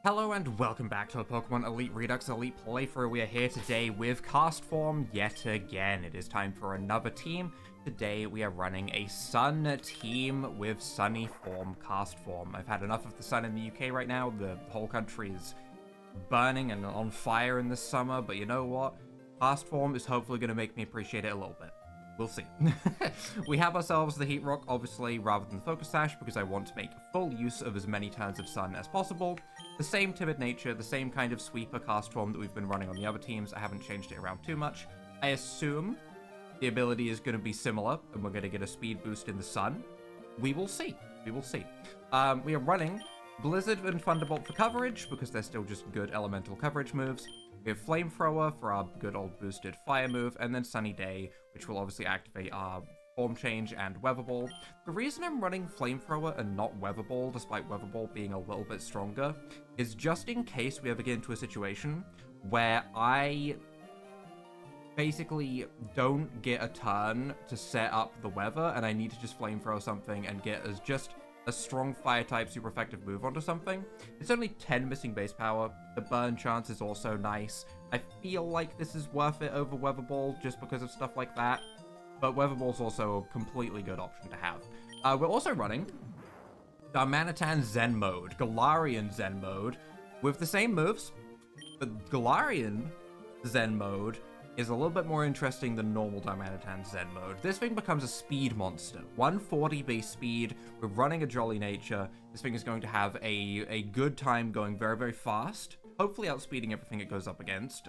Hello and welcome back to the Pokemon Elite Redux Elite playthrough. We are here today with Castform yet again. It is time for another team. Today we are running a Sun team with Sunny Form Castform. I've had enough of the sun in the UK right now. The whole country is burning and on fire in this summer, but you know what? Castform is hopefully going to make me appreciate it a little bit. We'll see. We have ourselves the Heat Rock, obviously, rather than the Focus Sash, because I want to make full use of as many turns of Sun as possible. The same timid nature, the same kind of sweeper Castform that we've been running on the other teams. I haven't changed it around too much. I assume the ability is going to be similar, and we're going to get a speed boost in the Sun. We will see. We will see. We are running Blizzard and Thunderbolt for coverage, because they're still just good elemental coverage moves. We have Flamethrower for our good old boosted fire move, and then Sunny Day, which will obviously activate our form change and Weather Ball. The reason I'm running Flamethrower and not Weather Ball, despite Weather Ball being a little bit stronger, is just in case we ever get into a situation where I basically don't get a turn to set up the weather, and I need to just Flamethrow something and get as just a strong fire-type super effective move onto something. It's only 10 missing base power. The burn chance is also nice. I feel like this is worth it over Weather Ball just because of stuff like that. But Weather Ball's also a completely good option to have. We're also running Darmanitan Zen mode, Galarian Zen mode, with the same moves. But Galarian Zen mode is a little bit more interesting than normal Darmanitan Zen mode. This thing becomes a speed monster. 140 base speed, we're running a Jolly Nature. This thing is going to have a good time going very, very fast. Hopefully outspeeding everything it goes up against.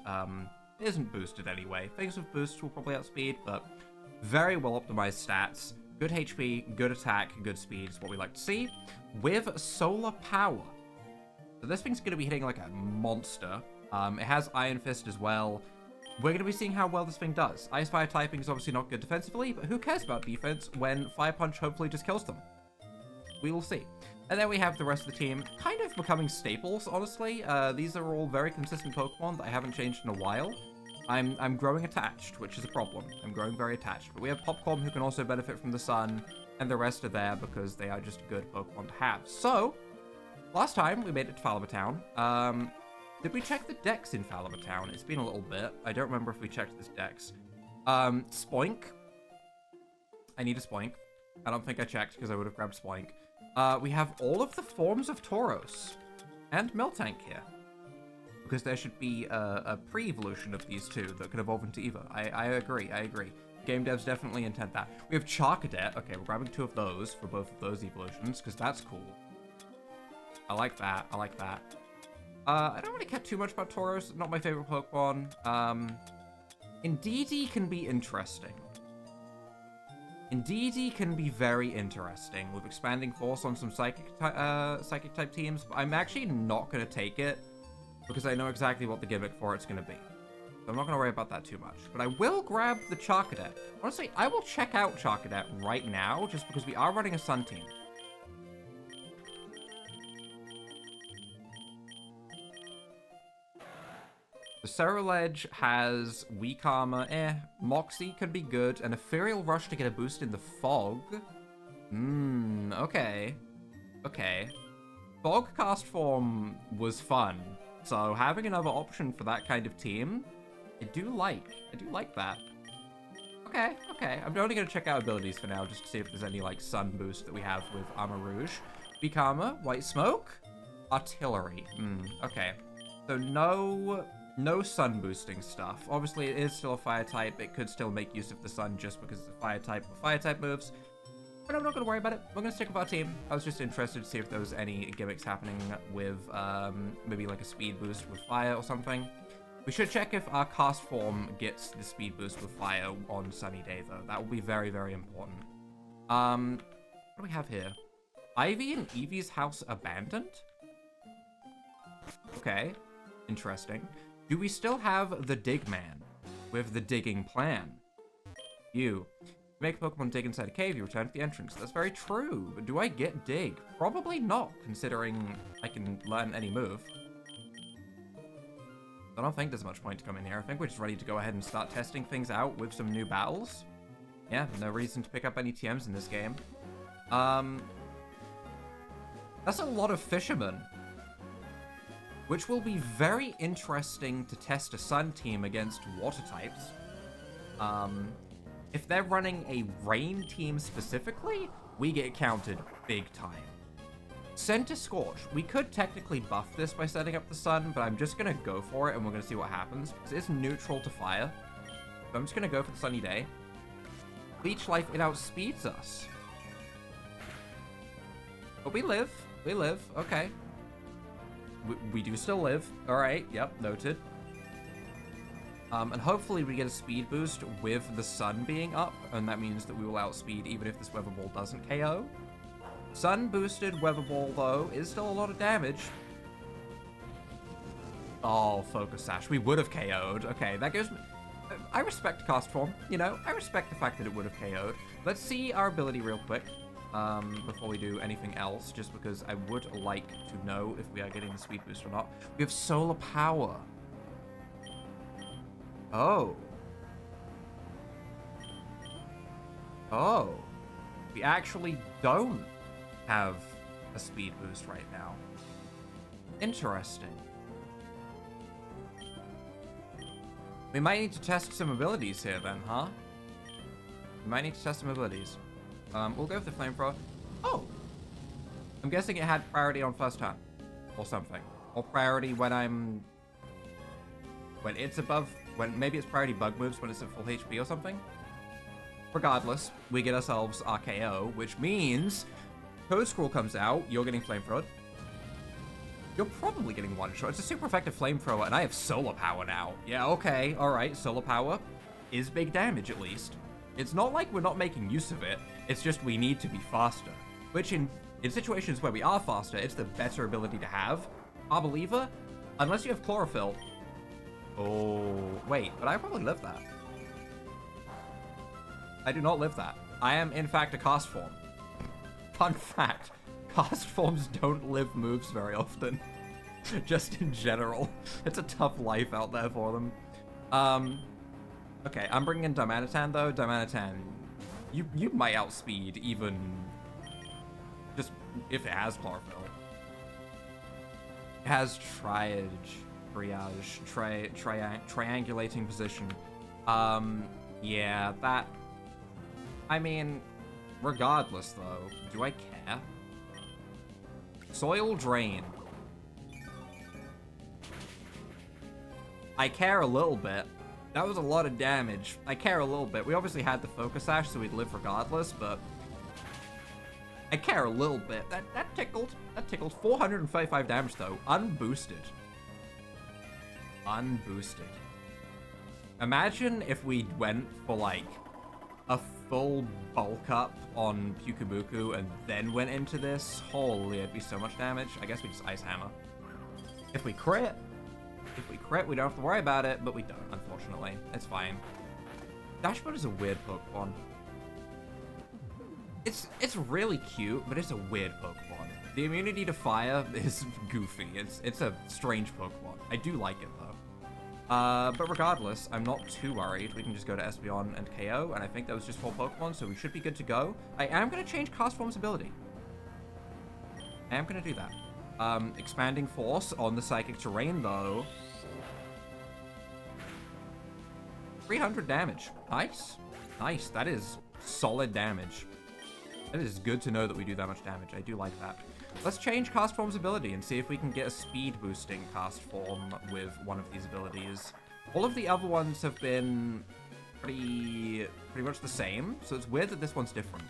It isn't boosted anyway. Things with boosts will probably outspeed, but very well optimized stats. Good HP, good attack, good speed is what we like to see. With Solar Power. So this thing's going to be hitting like a monster. It has Iron Fist as well. We're going to be seeing how well this thing does. Ice Fire typing is obviously not good defensively, but who cares about defense when Fire Punch hopefully just kills them? We will see. And then we have the rest of the team kind of becoming staples, honestly. These are all very consistent Pokemon that I haven't changed in a while. I'm growing attached, which is a problem. I'm growing very attached. But we have Popcorn, who can also benefit from the sun, and the rest are there because they are just good Pokemon to have. So, last time we made it to Falaba Town. Did we check the Dex in Falaba Town? It's been a little bit. I don't remember if we checked this Dex. Spoink. I need a Spoink. I don't think I checked because I would have grabbed Spoink. We have all of the forms of Tauros and Miltank here, because there should be a pre-evolution of these two that could evolve into either. I agree. Game devs definitely intend that. We have Charcadet. Okay, we're grabbing two of those for both of those evolutions, because that's cool. I like that. I don't really care too much about Tauros. Not my favorite Pokemon. Indeedee can be interesting. Indeedee can be very interesting with expanding force on some psychic type teams, but I'm actually not going to take it because I know exactly what the gimmick for it's going to be. So I'm not going to worry about that too much. But I will grab the Charcadet. Honestly, I will check out Charcadet right now just because we are running a Sun team. The Ceruledge has Weak Armor, Moxie could be good, and Ethereal Rush to get a boost in the Fog. Okay. Fog Castform was fun, so having another option for that kind of team, I do like that. Okay. I'm only going to check out abilities for now, just to see if there's any, like, Sun boost that we have with Armor Rouge. Weak Armor, White Smoke, Artillery. Okay. So no sun boosting stuff. Obviously, it is still a fire type. It could still make use of the sun just because it's a fire type with fire type moves. But I'm not going to worry about it. We're going to stick with our team. I was just interested to see if there was any gimmicks happening with maybe like a speed boost with fire or something. We should check if our Castform gets the speed boost with fire on Sunny Day, though. That will be very, very important. What do we have here? Ivy and Eevee's house abandoned? Okay. Interesting. Do we still have the Dig Man with the digging plan? You make a Pokemon dig inside a cave, you return to the entrance. That's very true, but do I get Dig? Probably not, considering I can learn any move. I don't think there's much point to come in here. I think we're just ready to go ahead and start testing things out with some new battles. Yeah, no reason to pick up any TMs in this game. That's a lot of fishermen. which will be very interesting to test a Sun team against water types. If they're running a Rain team specifically, we get counted big time. Center Scorch. We could technically buff this by setting up the Sun, but I'm just going to go for it and we're going to see what happens. Because it's neutral to fire. So I'm just going to go for the Sunny Day. Leech Life, it outspeeds us. But we live. We live. Okay. We do still live. Alright. Yep. Noted. And hopefully we get a speed boost with the Sun being up. And that means that we will outspeed even if this Weather Ball doesn't KO. Sun boosted Weather Ball, though, is still a lot of damage. Oh, Focus Sash. We would have KO'd. Okay, that gives me... I respect Castform, you know? I respect the fact that it would have KO'd. Let's see our ability real quick before we do anything else, just because I would like to know if we are getting the speed boost or not. We have Solar Power. Oh. Oh. We actually don't have a speed boost right now. Interesting. We might need to test some abilities here then, huh? We might need to test some abilities. We'll go with the Flamethrower. Oh! I'm guessing it had priority on first turn. Or something. Or priority when it's above... Maybe it's priority bug moves when it's at full HP or something? Regardless, we get ourselves our KO, which means... Code Scroll comes out, you're getting Flamethrower. You're probably getting one shot. It's a super effective Flamethrower, and I have Solar Power now. Yeah, okay, alright, Solar Power is big damage at least. It's not like we're not making use of it, it's just we need to be faster. Which in situations where we are faster, it's the better ability to have. Arbeliever, unless you have Chlorophyll. Oh, wait, but I probably live that. I do not live that. I am, in fact, a Castform. Fun fact, Castforms don't live moves very often. Just in general. It's a tough life out there for them. Okay, I'm bringing in Darmanitan though. Darmanitan, you might outspeed even just if it has Chlorophyll. It has Triage, triangulating position. Yeah, that... I mean... Regardless, though, do I care? Soil Drain. I care a little bit. That was a lot of damage. I care a little bit. We obviously had the Focus Sash, so we'd live regardless, but... I care a little bit. That tickled. That tickled. 435 damage, though. Unboosted. Unboosted. Imagine if we went for, like, a full bulk up on Pukabuku and then went into this. Holy, it'd be so much damage. I guess we just Ice Hammer. If we crit, we don't have to worry about it, but we don't, unfortunately. It's fine. Dashboard is a weird Pokemon. It's really cute, but it's a weird Pokemon. The immunity to fire is goofy. It's a strange Pokemon. I do like it, though. But regardless, I'm not too worried. We can just go to Espeon and KO, and I think that was just 4 Pokemon, so we should be good to go. I am going to change Castform's ability. I am going to do that. Expanding Force on the Psychic Terrain, though. 300 damage. Nice. Nice. That is solid damage. It is good to know that we do that much damage. I do like that. Let's change Castform's ability and see if we can get a speed boosting Castform with one of these abilities. All of the other ones have been pretty much the same, so it's weird that this one's different.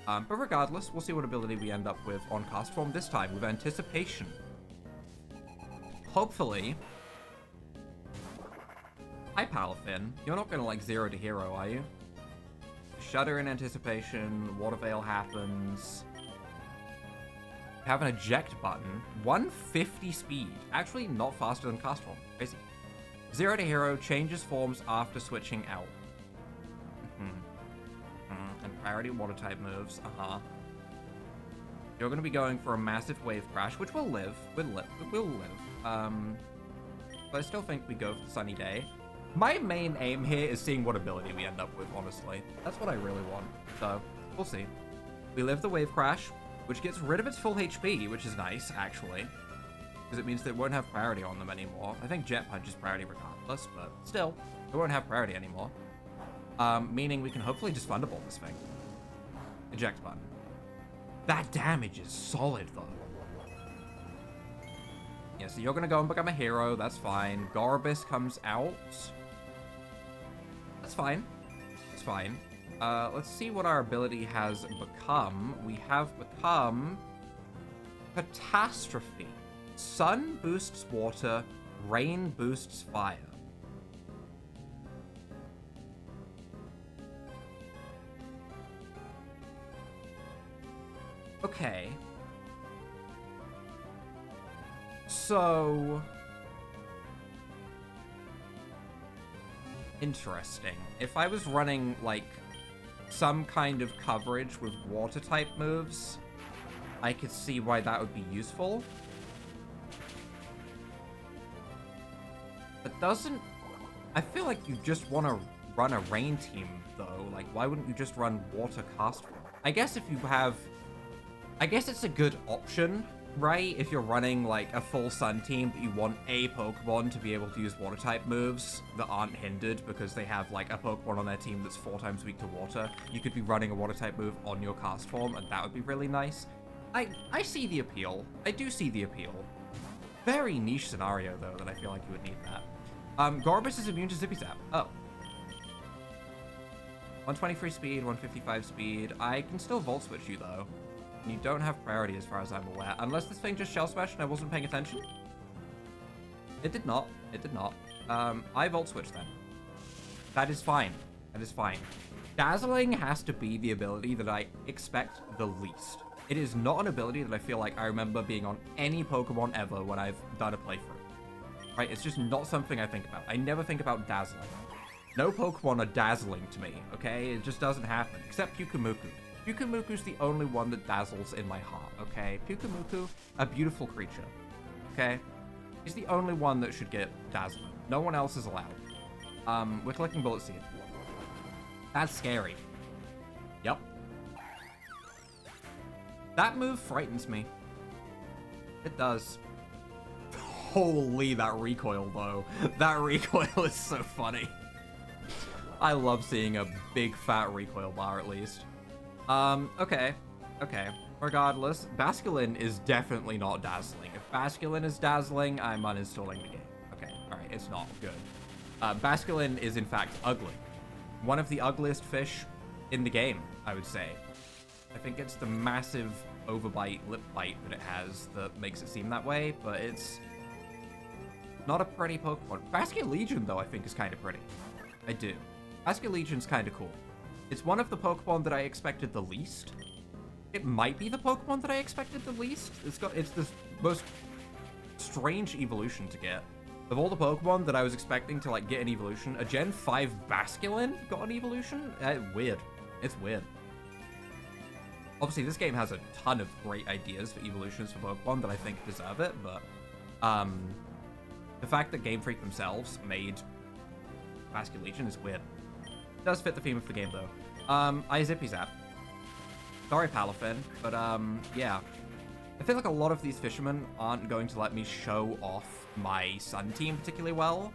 But regardless, we'll see what ability we end up with on Castform this time with Anticipation. Hopefully... Hi, Palafin. You're not gonna, like, 0 to hero, are you? Shudder in Anticipation, Water Veil happens... Have an eject button. 150 speed. Actually, not faster than Castform. Crazy. 0 to hero changes forms after switching out. And priority water type moves. You're going to be going for a massive wave crash, which will live. We'll live. But I still think we go for the Sunny Day. My main aim here is seeing what ability we end up with, honestly. That's what I really want. So, we'll see. We live the wave crash, which gets rid of its full HP, which is nice, actually. because it means that it won't have priority on them anymore. I think Jet Punch is priority regardless, but still, it won't have priority anymore. Meaning we can hopefully just Thunderbolt this thing. Eject button. That damage is solid, though. Yeah, so you're gonna go and become a hero, that's fine. Gorbis comes out. That's fine. It's fine. Let's see what our ability has become. We have become Catastrophe. Sun boosts water, rain boosts fire. Okay. So... interesting. If I was running, like, some kind of coverage with water-type moves, I could see why that would be useful. But doesn't... I feel like you just want to run a rain team, though. Like, why wouldn't you just run water Castform? I guess if you have... I guess it's a good option, right? If you're running, like, a full Sun team, but you want a Pokemon to be able to use Water-type moves that aren't hindered because they have, like, a Pokemon on their team that's 4 times weak to Water. You could be running a Water-type move on your Castform, and that would be really nice. I see the appeal. I do see the appeal. Very niche scenario, though, that I feel like you would need that. Gorbis is immune to Zippy Zap. Oh. 123 speed, 155 speed. I can still Volt Switch you, though. You don't have priority as far as I'm aware. Unless this thing just Shell Smash and I wasn't paying attention. It did not. It did not. I Volt Switch then. That is fine. That is fine. Dazzling has to be the ability that I expect the least. It is not an ability that I feel like I remember being on any Pokemon ever when I've done a playthrough. Right? It's just not something I think about. I never think about Dazzling. No Pokemon are dazzling to me, okay? It just doesn't happen. Except Pyukumuku. Pyukumuku's the only one that dazzles in my heart, okay? Pyukumuku, a beautiful creature, okay? He's the only one that should get dazzling. No one else is allowed. We're collecting Bullet Seed. That's scary. Yep. That move frightens me. It does. Holy, that recoil, though. That recoil is so funny. I love seeing a big, fat recoil bar, at least. Okay. Okay. Regardless, Basculin is definitely not dazzling. If Basculin is dazzling, I'm uninstalling the game. Okay, alright, it's not good. Basculin is, in fact, ugly. One of the ugliest fish in the game, I would say. I think it's the massive overbite, lip bite that it has that makes it seem that way, but it's not a pretty Pokemon. Basculegion, though, I think is kind of pretty. I do. Basculegion's kind of cool. It's one of the Pokemon that I expected the least. It might be the Pokemon that I expected the least. It's the most strange evolution to get. Of all the Pokemon that I was expecting to, like, get an evolution, a Gen 5 Basculin got an evolution? Weird. It's weird. Obviously, this game has a ton of great ideas for evolutions for Pokemon that I think deserve it, but the fact that Gamefreak themselves made Basculegion is weird. It does fit the theme of the game, though. I Zippy Zap. Sorry, Palafin, but yeah. I feel like a lot of these fishermen aren't going to let me show off my Sun team particularly well,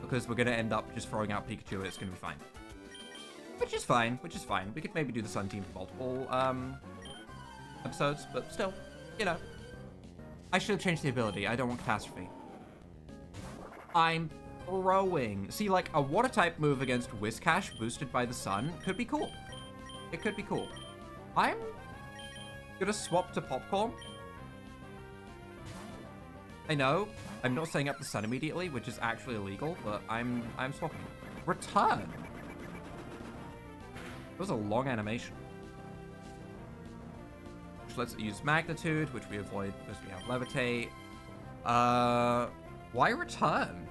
because we're going to end up just throwing out Pikachu and it's going to be fine. Which is fine, which is fine. We could maybe do the Sun team for multiple episodes, but still, you know. I should have changed the ability. I don't want Catastrophe. I'm throwing. See, like, a Water-type move against Whiscash boosted by the Sun could be cool. It could be cool. I'm gonna swap to Popcorn. I know, I'm not setting up the Sun immediately, which is actually illegal, but I'm swapping. Return! It was a long animation. Which lets it use Magnitude, which we avoid because we have Levitate. Why Return?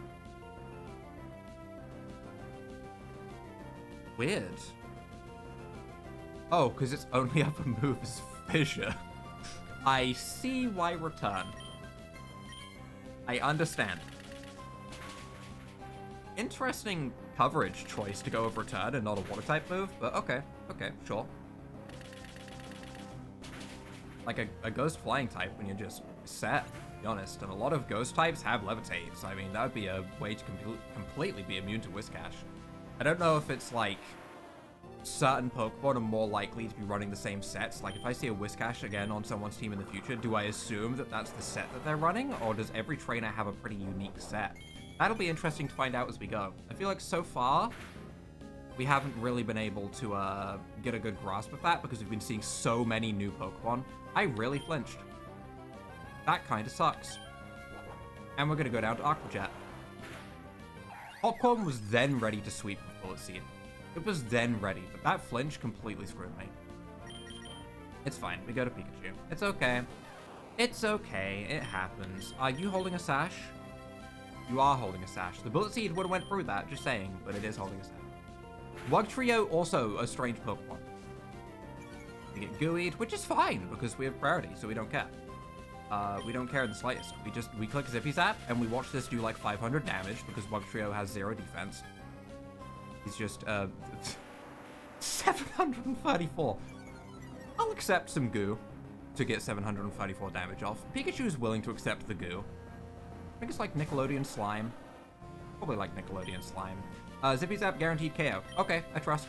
Weird. Oh, because its only other move is Fissure. I see why Return. I understand. Interesting coverage choice to go with Return and not a Water-type move, but okay. Okay, sure. Like a Ghost Flying type when you're just set. be honest. And a lot of ghost types have levitate, so I mean, that would be a way to completely be immune to Whiscash. I don't know if it's like certain Pokemon are more likely to be running the same sets. Like if I see a Whiscash again on someone's team in the future, do I assume that that's the set that they're running, or does every trainer have a pretty unique set? That'll be interesting to find out as we go. I feel like so far, we haven't really been able to get a good grasp of that because we've been seeing so many new Pokemon. I really flinched. That kind of sucks. And we're going to go down to Aqua Jet. Popcorn was then ready to sweep with Bullet Seed. It was then ready, but that flinch completely screwed me. It's fine. We go to Pikachu. It's okay. It's okay. It happens. Are you holding a sash? You are holding a sash. The Bullet Seed would have went through that, just saying, but it is holding a sash. Wugtrio, also a strange Pokemon. We get Gooeyed, which is fine, because we have priority, so we don't care. We don't care in the slightest. We click Zippy Zap, and we watch this do like 500 damage, because Wugtrio has 0 defense. He's just, 734. I'll accept some goo to get 734 damage off. Pikachu is willing to accept the goo. I think it's like Nickelodeon Slime. Probably like Nickelodeon Slime. Zippy Zap guaranteed KO. Okay, I trust.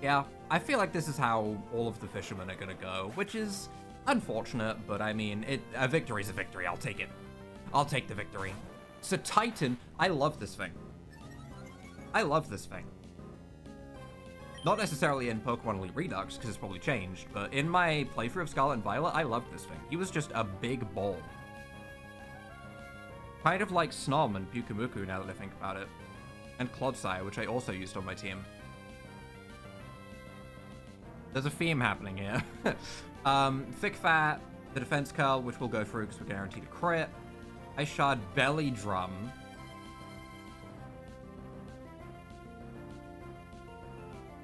Yeah, I feel like this is how all of the fishermen are gonna go, which is unfortunate, but I mean, a victory's a victory. I'll take it. I'll take the victory. So Titan, I love this thing. I love this thing. Not necessarily in Pokemon Elite Redux, because it's probably changed, but in my playthrough of Scarlet and Violet, I loved this thing. He was just a big ball. Kind of like Snom and Pyukumuku, now that I think about it. And Clodsire, which I also used on my team. There's a theme happening here. Thick Fat, the Defense Curl, which we'll go through because we're guaranteed a crit. Ice Shard, Belly Drum.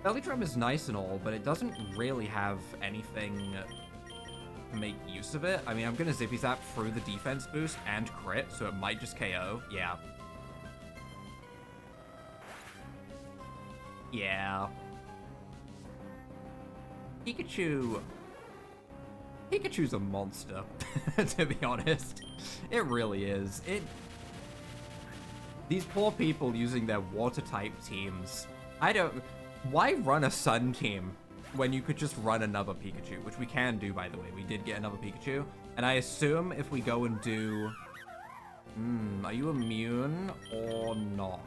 Belly Drum is nice and all, but it doesn't really have anything to make use of it. I mean, I'm going to Zippy Zap through the defense boost and crit, so it might just KO. Yeah. Yeah. Pikachu's a monster, to be honest. It really is. These poor people using their water-type teams. Why run a sun team when you could just run another Pikachu? Which we can do, by the way. We did get another Pikachu. And I assume if we go and do... are you immune or not?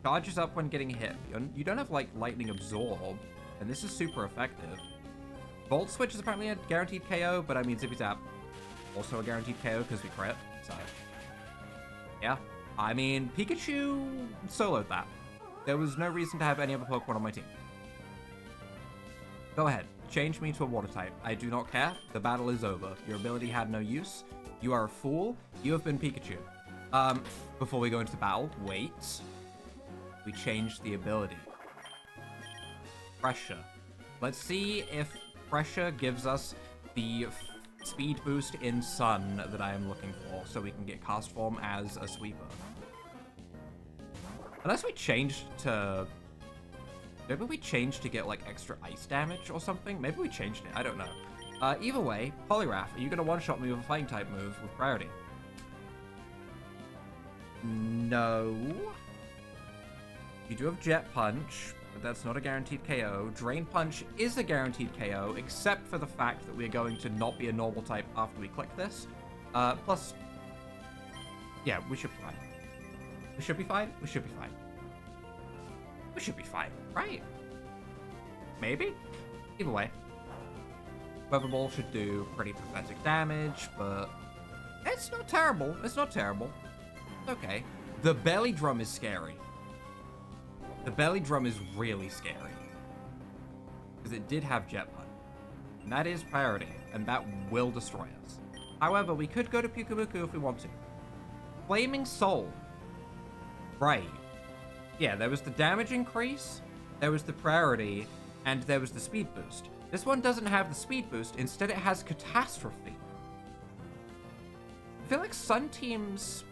Charges up when getting hit. You don't have, like, Lightning Absorb. And this is super effective. Volt Switch is apparently a guaranteed KO, but I mean Zippy Zap also a guaranteed KO because we crit. So, yeah. I mean, Pikachu soloed that. There was no reason to have any other Pokemon on my team. Go ahead. Change me to a water type. I do not care. The battle is over. Your ability had no use. You are a fool. You have been Pikachu. Before we go into the battle, wait. We changed the ability. Pressure. Let's see if Pressure gives us the speed boost in Sun that I am looking for, so we can get Castform as a sweeper. Unless we changed to... Maybe we changed to get, like, extra ice damage or something? Maybe we changed it. I don't know. Either way, Poliwrath, are you going to one-shot me with a fighting type move with priority? No. You do have Jet Punch, but that's not a guaranteed KO. Drain Punch is a guaranteed KO, except for the fact that we're going to not be a normal type after we click this. Plus... Yeah, we should be fine. We should be fine? We should be fine. We should be fine, right? Maybe? Either way. Weather Ball should do pretty pathetic damage, but... It's not terrible. It's not terrible. It's okay. The Belly Drum is scary. The Belly Drum is really scary. Because it did have Jet Punch. And that is priority, and that will destroy us. However, we could go to Pyukumuku if we want to. Flaming Soul. Right. Yeah, there was the damage increase, there was the priority, and there was the speed boost. This one doesn't have the speed boost, instead it has Catastrophe. I feel like Sun teams,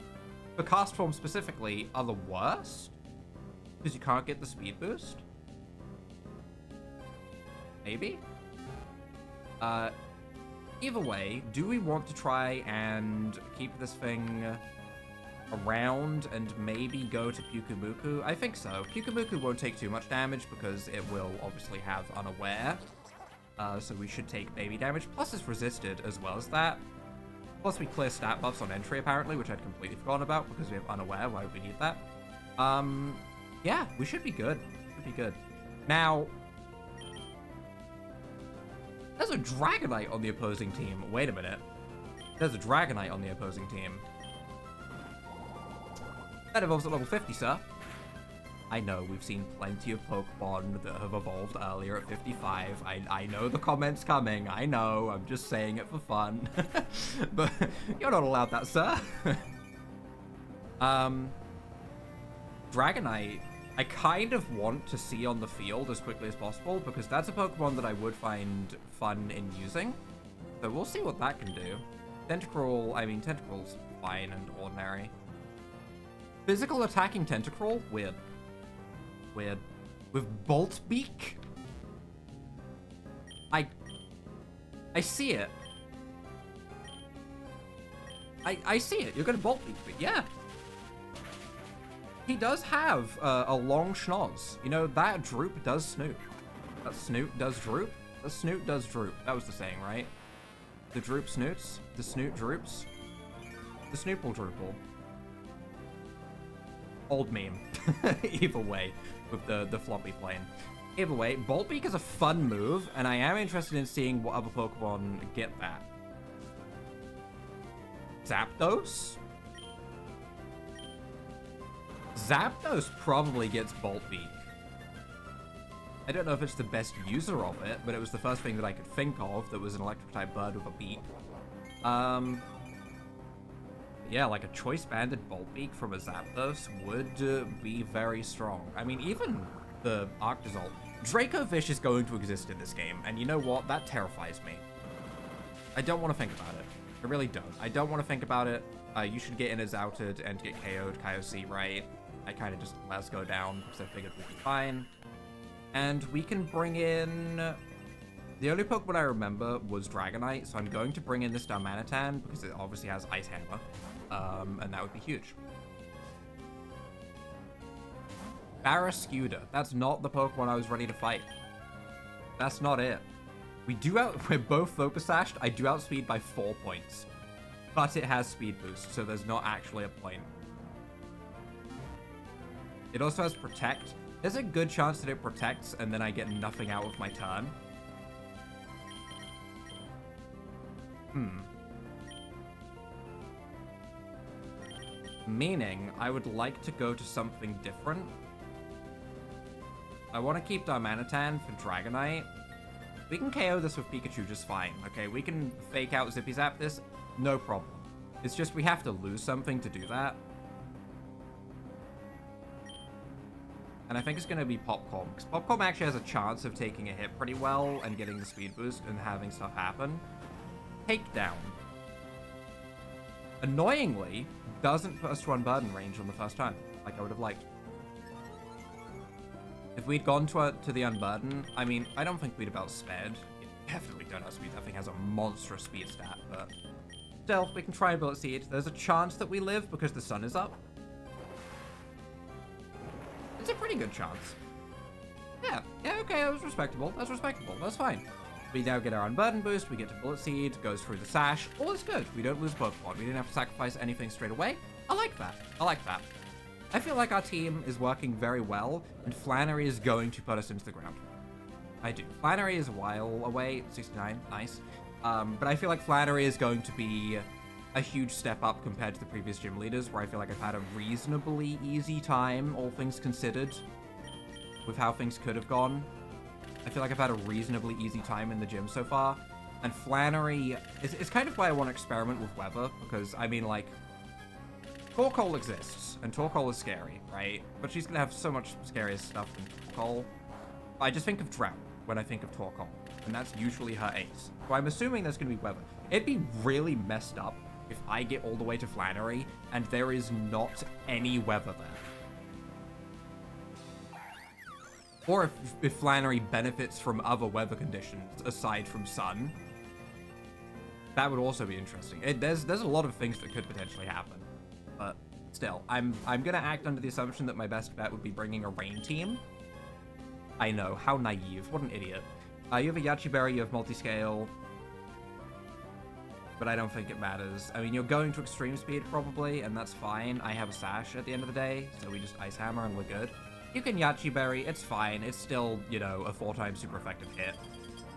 for Castform specifically, are the worst. Because you can't get the speed boost? Maybe? Either way, do we want to try and keep this thing around and maybe go to Pyukumuku? I think so. Pyukumuku won't take too much damage because it will obviously have Unaware. So we should take baby damage. Plus it's resisted as well as that. Plus we clear stat buffs on entry apparently, which I'd completely forgotten about because we have Unaware. Why would we need that? Yeah, we should be good. Should be good. Now, there's a Dragonite on the opposing team. Wait a minute. There's a Dragonite on the opposing team. That evolves at level 50, sir. I know, we've seen plenty of Pokemon that have evolved earlier at 55. I know the comments coming. I know, I'm just saying it for fun. But you're not allowed that, sir. Dragonite, I kind of want to see on the field as quickly as possible because that's a Pokemon that I would find fun in using. So we'll see what that can do. Tentacruel, I mean, Tentacruel's fine and ordinary. Physical attacking Tentacruel? Weird. Weird. With Bolt Beak? I see it. I see it. You're gonna Bolt Beak me. Yeah. He does have a long schnoz. You know, that droop does snoot. That snoot does droop. The snoot does droop. That was the saying, right? The droop snoots. The snoot droops. The snoople droople. Old meme. Either way, with the floppy plane. Either way, Bolt Beak is a fun move, and I am interested in seeing what other Pokemon get that. Zapdos? Zapdos probably gets Bolt Beak. I don't know if it's the best user of it, but it was the first thing that I could think of that was an electric-type bird with a beak. Yeah, like a choice-banded Bolt Beak from a Zapdos would be very strong. I mean, even the Arctozolt. Dracovish is going to exist in this game, and you know what? That terrifies me. I don't want to think about it. I really don't. I don't want to think about it. You should get in as outed and get KO'd, Kaiosea, right? I kind of just let us go down because I figured we'd be fine. And we can bring in... The only Pokemon I remember was Dragonite, so I'm going to bring in this Darmanitan because it obviously has Ice Hammer. And that would be huge. Barrascuda. That's not the Pokemon I was ready to fight. That's not it. We're both Focus Sashed. I do outspeed by 4 points. But it has speed boost, so there's not actually a point. It also has Protect. There's a good chance that it protects and then I get nothing out of my turn. Meaning, I would like to go to something different. I want to keep Darmanitan for Dragonite. We can KO this with Pikachu just fine, okay? We can fake out Zippy Zap this, no problem. It's just we have to lose something to do that. And I think it's going to be Popcorn, because Popcorn actually has a chance of taking a hit pretty well and getting the speed boost and having stuff happen. Takedown. Annoyingly, doesn't put us to Unburden range on the first time, like I would have liked. If we'd gone to the Unburden, I mean, I don't think we'd have outspared. It definitely don't outspeed. That thing has a monstrous speed stat, but still, we can try and Bullet Seed. There's a chance that we live because the sun is up. It's a pretty good chance. Yeah, okay, that was respectable. That's respectable. That's fine. We now get our Unburden boost, we get to Bullet Seed, goes through the Sash. All is good. We don't lose Pokemon. We didn't have to sacrifice anything straight away. I like that. I like that. I feel like our team is working very well, and Flannery is going to put us into the ground. I do. Flannery is a while away, 69, nice. But I feel like Flannery is going to be a huge step up compared to the previous gym leaders, where I feel like I've had a reasonably easy time, all things considered, with how things could have gone. I feel like I've had a reasonably easy time in the gym so far. And Flannery is kind of why I want to experiment with weather, because, I mean, like, Torkoal exists, and Torkoal is scary, right? But she's going to have so much scarier stuff than Torkoal. I just think of Drought when I think of Torkoal, and that's usually her ace. So I'm assuming there's going to be weather. It'd be really messed up if I get all the way to Flannery, and there is not any weather there. Or if Flannery benefits from other weather conditions aside from sun, That would also be interesting. There's a lot of things that could potentially happen. But still, I'm going to act under the assumption that my best bet would be bringing a rain team. I know, how naive. What an idiot. You have a Yachi Berry, you have multi-scale. But I don't think it matters. I mean, you're going to extreme speed probably, and that's fine. I have a Sash at the end of the day, so we just Ice Hammer and we're good. You can Yachi Berry, it's fine. It's still, you know, a 4-time super effective hit.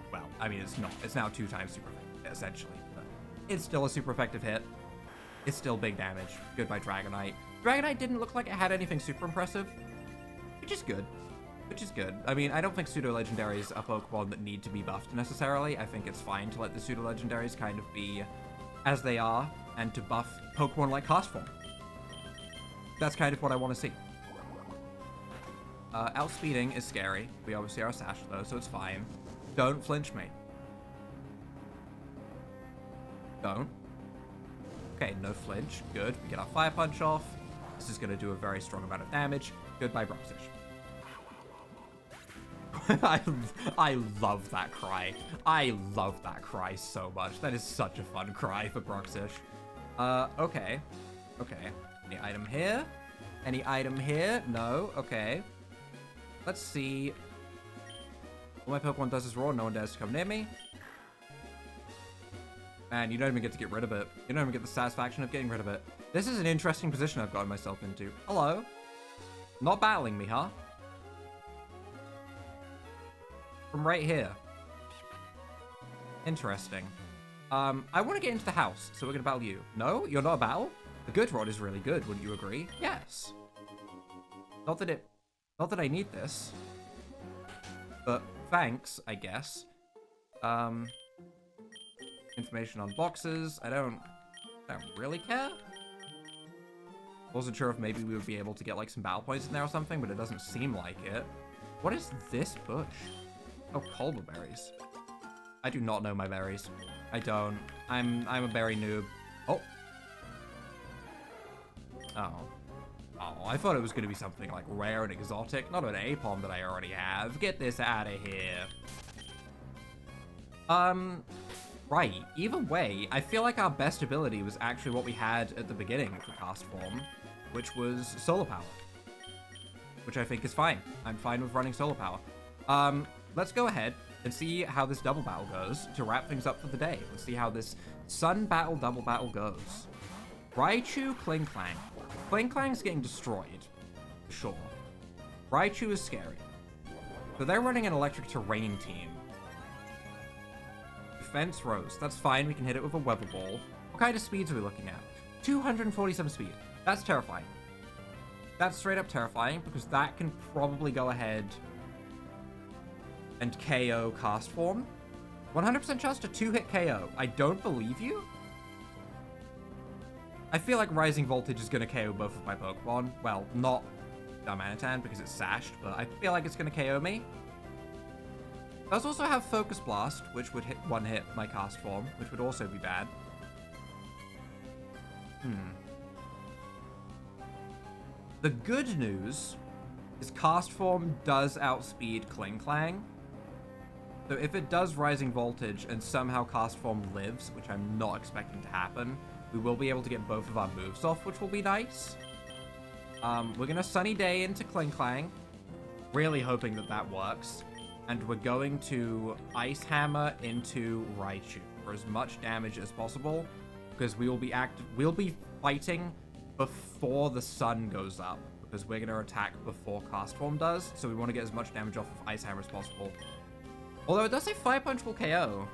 Well, I mean, it's not. It's now 2 times super effective, essentially. But it's still a super effective hit. It's still big damage. Good by Dragonite. Dragonite didn't look like it had anything super impressive, which is good. Which is good. I mean, I don't think pseudo-legendaries are Pokemon that need to be buffed necessarily. I think it's fine to let the pseudo-legendaries kind of be as they are, and to buff Pokemon like Castform. That's kind of what I want to see. Outspeeding is scary. We obviously are a Sash though, so it's fine. Don't flinch me. Don't. Okay, no flinch. Good. We get our Fire Punch off. This is going to do a very strong amount of damage. Goodbye, Broxish. I love that cry. I love that cry so much. That is such a fun cry for Broxish. Okay. Okay. Any item here? Any item here? No. Okay. Let's see. All my Pokemon does is roar. No one dares to come near me. Man, you don't even get to get rid of it. You don't even get the satisfaction of getting rid of it. This is an interesting position I've gotten myself into. Hello? Not battling me, huh? From right here. Interesting. I want to get into the house, so we're going to battle you. No? You're not a battle? The good rod is really good, wouldn't you agree? Yes. Not that I need this. But thanks, I guess. Information on boxes. I don't really care. Wasn't sure if maybe we would be able to get like some battle points in there or something, but it doesn't seem like it. What is this bush? Oh, Culber berries. I do not know my berries. I don't. I'm a berry noob. Oh. Oh. Oh, I thought it was going to be something like rare and exotic, not an Apom that I already have. Get this out of here. Right. Either way, I feel like our best ability was actually what we had at the beginning for Castform, which was Solar Power. Which I think is fine. I'm fine with running Solar Power. Let's go ahead and see how this double battle goes to wrap things up for the day. Let's see how this Sun Battle double battle goes. Raichu, Klinklang. Klinklang's getting destroyed, for sure. Raichu is scary. So they're running an electric terrain team. Defense Rose. That's fine. We can hit it with a Weather Ball. What kind of speeds are we looking at? 247 speed. That's terrifying. That's straight up terrifying because that can probably go ahead and KO Castform. 100% chance to 2-hit KO. I don't believe you. I feel like Rising Voltage is going to KO both of my Pokemon. Well, not Darmanitan because it's sashed, but I feel like it's going to KO me. It does also have Focus Blast, which would one-hit my Castform, which would also be bad. The good news is Castform does outspeed Klinklang. So if it does Rising Voltage and somehow Castform lives, which I'm not expecting to happen, we will be able to get both of our moves off, which will be nice. We're going to Sunny Day into Klinklang, really hoping that that works. And we're going to Ice Hammer into Raichu for as much damage as possible, because we'll be fighting before the sun goes up, because we're going to attack before Castform does, so we want to get as much damage off of Ice Hammer as possible. Although it does say Fire Punch will KO,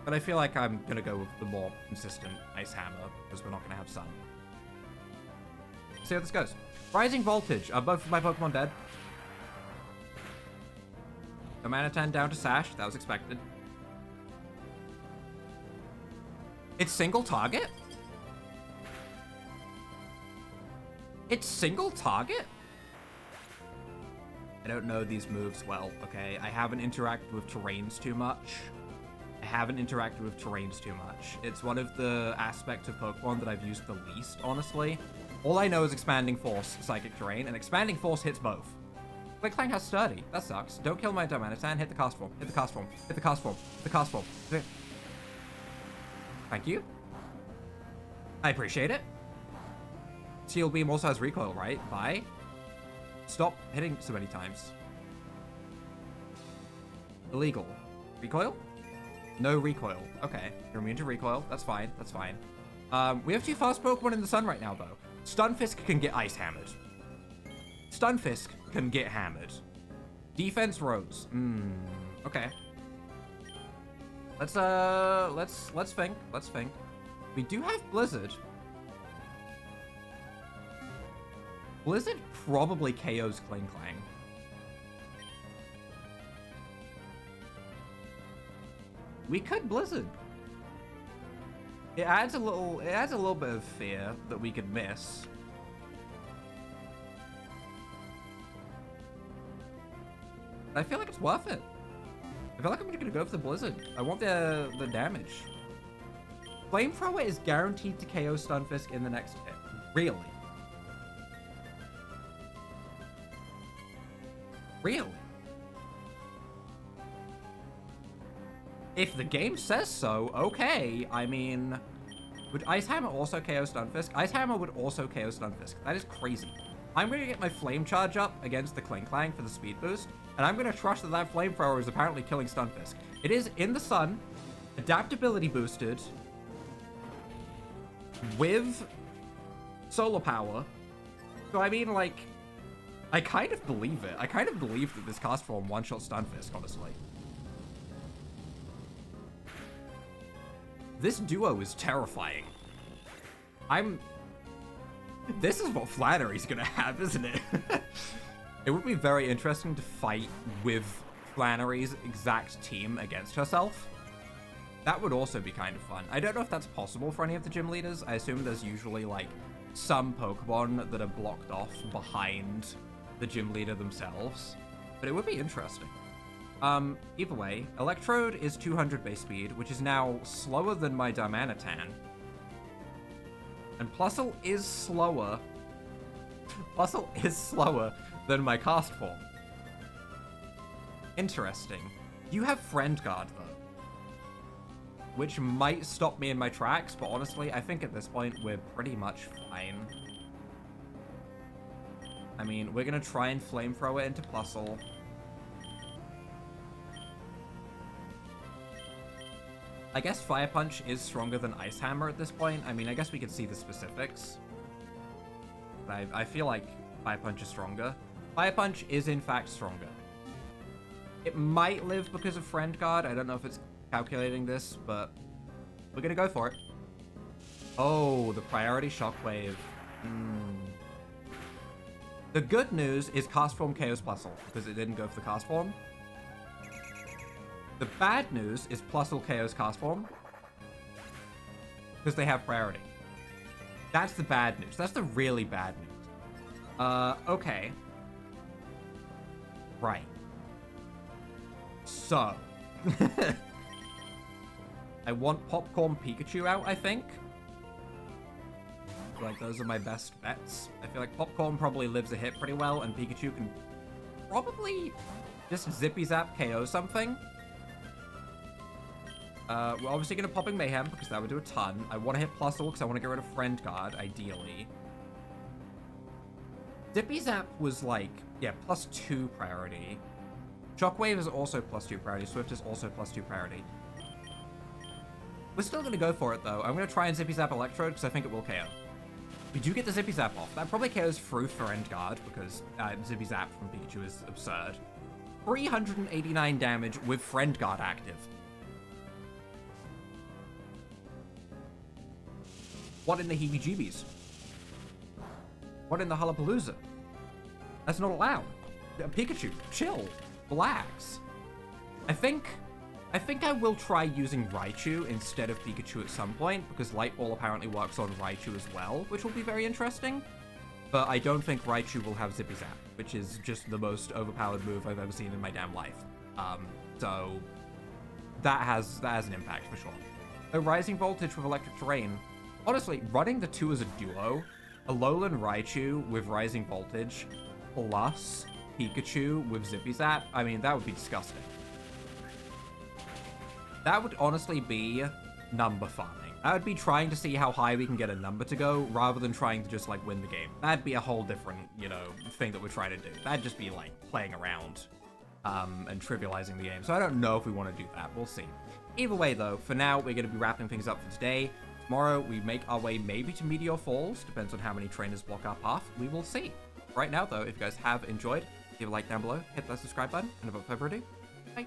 but I feel like I'm going to go with the more consistent Ice Hammer, because we're not going to have sun. See how this goes. Rising Voltage. Are both of my Pokemon dead? Darmanitan down to Sash. That was expected. It's single target? It's single target? I don't know these moves well, okay? I haven't interacted with terrains too much. It's one of the aspects of Pokemon that I've used the least, honestly. All I know is Expanding Force, Psychic Terrain, and Expanding Force hits both. Klinklang has Sturdy. That sucks. Don't kill my Darmanitan. Hit the Castform. Hit the Castform. Hit the Castform. Hit the Castform. Thank you. I appreciate it. Steel Beam also has recoil, right? Bye. Stop hitting so many times. Illegal. Recoil? No recoil. Okay. You're immune to recoil. That's fine. That's fine. We have 2 fast Pokemon in the sun right now, though. Stunfisk can get ice hammered. Stunfisk can get hammered. Defense Rose. Okay. Let's think. Let's think. We do have Blizzard. Blizzard probably KOs Kling Clang. We could Blizzard. It adds a little bit of fear that we could miss. I feel like it's worth it. I feel like I'm gonna go for the Blizzard. I want the damage. Flamethrower is guaranteed to KO Stunfisk in the next hit. Really? Really? If the game says so, okay. I mean, would Ice Hammer also KO Stunfisk? Ice Hammer would also KO Stunfisk. That is crazy. I'm going to get my Flame Charge up against the Kling Clang for the speed boost, and I'm going to trust that that Flamethrower is apparently killing Stunfisk. It is in the sun, adaptability boosted, with solar power. So I mean, like, I kind of believe it. I kind of believe that this Castform one-shot Stunfisk, honestly. This duo is terrifying. This is what Flannery's gonna have, isn't it? It would be very interesting to fight with Flannery's exact team against herself. That would also be kind of fun. I don't know if that's possible for any of the gym leaders. I assume there's usually, like, some Pokemon that are blocked off behind the gym leader themselves. But it would be interesting. Either way, Electrode is 200 base speed, which is now slower than my Darmanitan. And Plusle is slower. Plusle is slower than my Castform. Interesting. You have Friend Guard, though, which might stop me in my tracks, but honestly, I think at this point, we're pretty much fine. I mean, we're gonna try and Flamethrower into Plusle. I guess Fire Punch is stronger than Ice Hammer at this point. I mean, I guess we could see the specifics. I feel like Fire Punch is stronger. Fire Punch is, in fact, stronger. It might live because of Friend Guard. I don't know if it's calculating this, but we're gonna go for it. Oh, the priority Shockwave. The good news is Castform KOs Plusle, because it didn't go for the Castform. The bad news is Plusle KOs Castform, because they have priority. That's the bad news. That's the really bad news. Okay. Right. So. I want Popcorn Pikachu out, I think. I feel like those are my best bets. I feel like Popcorn probably lives a hit pretty well, and Pikachu can probably just Zippy Zap KO something. We're obviously going to Popping Mayhem, because that would do a ton. I want to hit Plusle, because I want to get rid of Friend Guard, ideally. Zippy Zap was like, yeah, +2 priority. Shockwave is also +2 priority. Swift is also +2 priority. We're still going to go for it, though. I'm going to try and Zippy Zap Electrode, because I think it will KO. We do get the Zippy Zap off. That probably KOs through Friend Guard, because Zippy Zap from Pikachu is absurd. 389 damage with Friend Guard active. What in the heebie-jeebies? What in the Hullapalooza? That's not allowed. Pikachu, chill, relax. I think I will try using Raichu instead of Pikachu at some point, because Light Ball apparently works on Raichu as well, which will be very interesting. But I don't think Raichu will have Zippy Zap, which is just the most overpowered move I've ever seen in my damn life. So that has an impact for sure. A Rising Voltage with Electric Terrain. Honestly, running the two as a duo, Alolan Raichu with Rising Voltage, plus Pikachu with Zippy Zap, I mean, that would be disgusting. That would honestly be number farming. That would be trying to see how high we can get a number to go, rather than trying to just, like, win the game. That'd be a whole different, you know, thing that we're trying to do. That'd just be, like, playing around, and trivializing the game. So I don't know if we want to do that. We'll see. Either way, though, for now, we're going to be wrapping things up for today. Tomorrow, we make our way maybe to Meteor Falls. Depends on how many trainers block our path. We will see. Right now, though, if you guys have enjoyed, give a like down below, hit that subscribe button, and without further ado, bye.